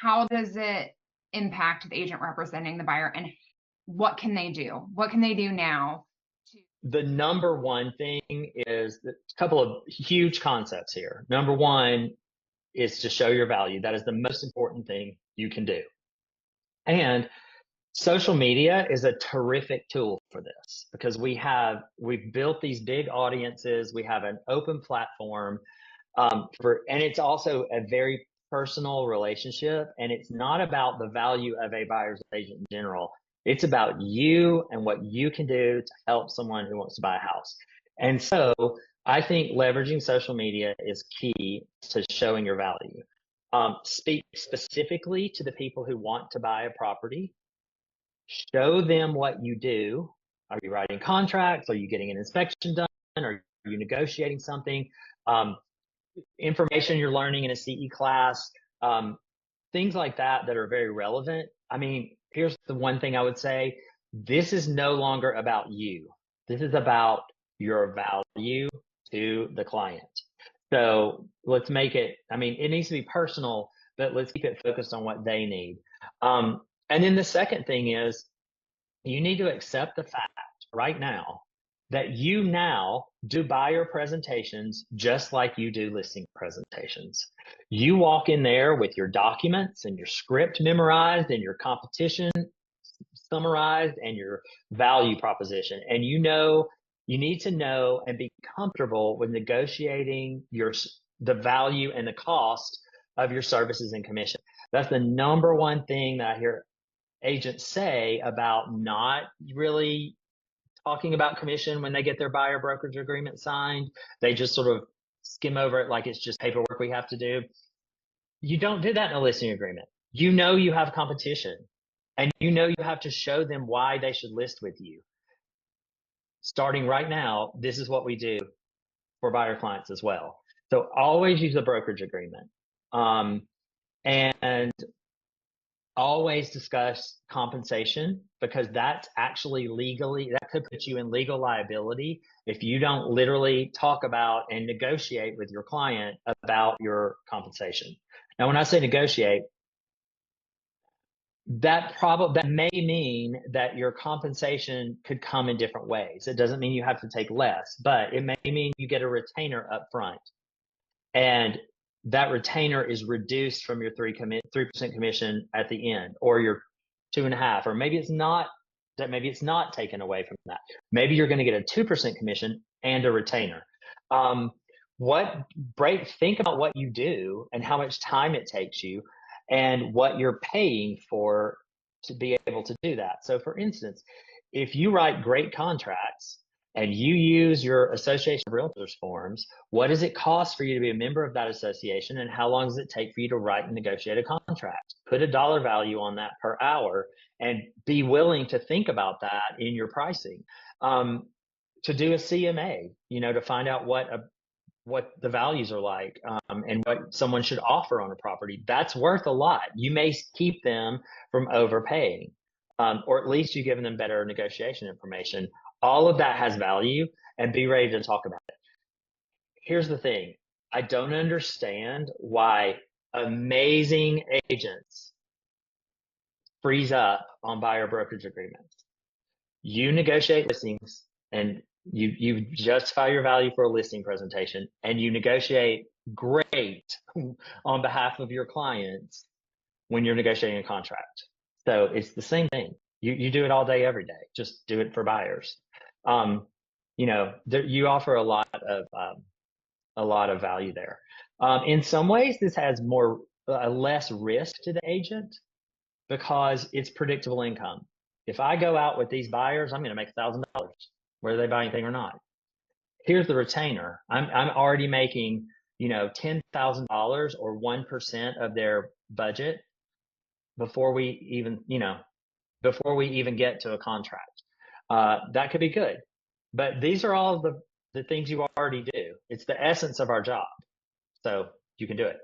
how does it impact the agent representing the buyer, and what can they do? What can they do now? The number one thing is a couple of huge concepts here. Number one is to show your value. That is the most important thing you can do. And social media is a terrific tool for this because we've built these big audiences. We have an open platform and it's also a very personal relationship. And it's not about the value of a buyer's agent in general. It's about you and what you can do to help someone who wants to buy a house. And so I think leveraging social media is key to showing your value. Speak specifically to the people who want to buy a property. Show them what you do. Are you writing contracts? Are you getting an inspection done? Are you negotiating something? Information you're learning in a CE class, things like that are very relevant. I mean, here's the one thing I would say. This is no longer about you. This is about your value to the client. So let's make it, I mean, it needs to be personal, but let's keep it focused on what they need. And then the second thing is you need to accept the fact right now that you now do buyer presentations just like you do listing presentations. You walk in there with your documents and your script memorized and your competition summarized and your value proposition. And you need to know and be comfortable with negotiating the value and the cost of your services and commission. That's the number one thing that I hear agents say about not really talking about commission when they get their buyer brokerage agreement signed. They just sort of skim over it like it's just paperwork we have to do. You don't do that in a listing agreement. You know you have competition, and you know you have to show them why they should list with you. Starting right now, this is what we do for buyer clients as well. So always use a brokerage agreement. And always discuss compensation, because that's actually legally, that could put you in legal liability if you don't literally talk about and negotiate with your client about your compensation. Now, when I say negotiate, that may mean that your compensation could come in different ways. It doesn't mean you have to take less, but it may mean you get a retainer up front. And that retainer is reduced from your 3% commission at the end, or your 2.5%, or maybe it's not taken away from that. Maybe you're going to get a 2% commission and a retainer. Think about what you do and how much time it takes you and what you're paying for to be able to do that. So for instance, if you write great contracts and you use your Association of Realtors forms, what does it cost for you to be a member of that association, and how long does it take for you to write and negotiate a contract? Put a dollar value on that per hour and be willing to think about that in your pricing. To do a CMA, to find out what the values are like, and what someone should offer on a property, that's worth a lot. You may keep them from overpaying, or at least you've given them better negotiation information. All of that has value, and be ready to talk about it. Here's the thing. I don't understand why amazing agents freeze up on buyer brokerage agreements. You negotiate listings and you justify your value for a listing presentation, and you negotiate great on behalf of your clients when you're negotiating a contract. So it's the same thing. You do it all day, every day. Just do it for buyers. You offer a lot of value there. In some ways, this has less risk to the agent because it's predictable income. If I go out with these buyers, I'm going to make $1,000, whether they buy anything or not. Here's the retainer. I'm already making, $10,000 or 1% of their budget before we even get to a contract. That could be good. But these are all the things you already do. It's the essence of our job. So you can do it.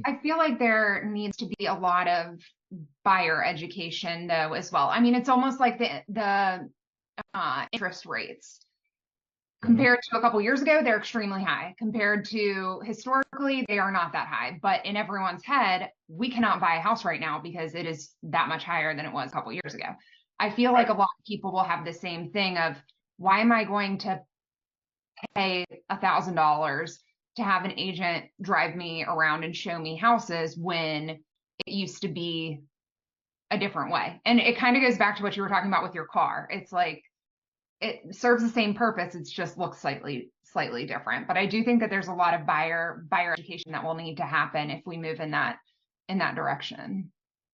I feel like there needs to be a lot of buyer education though as well. I mean, it's almost like the interest rates. Compared to a couple years ago, they're extremely high. Compared to historically, they are not that high. But in everyone's head, we cannot buy a house right now because it is that much higher than it was a couple years ago. I feel like a lot of people will have the same thing of, why am I going to pay $1,000 to have an agent drive me around and show me houses when it used to be a different way? And it kind of goes back to what you were talking about with your car. It's like, it serves the same purpose. It just looks slightly different. But I do think that there's a lot of buyer education that will need to happen if we move in that direction.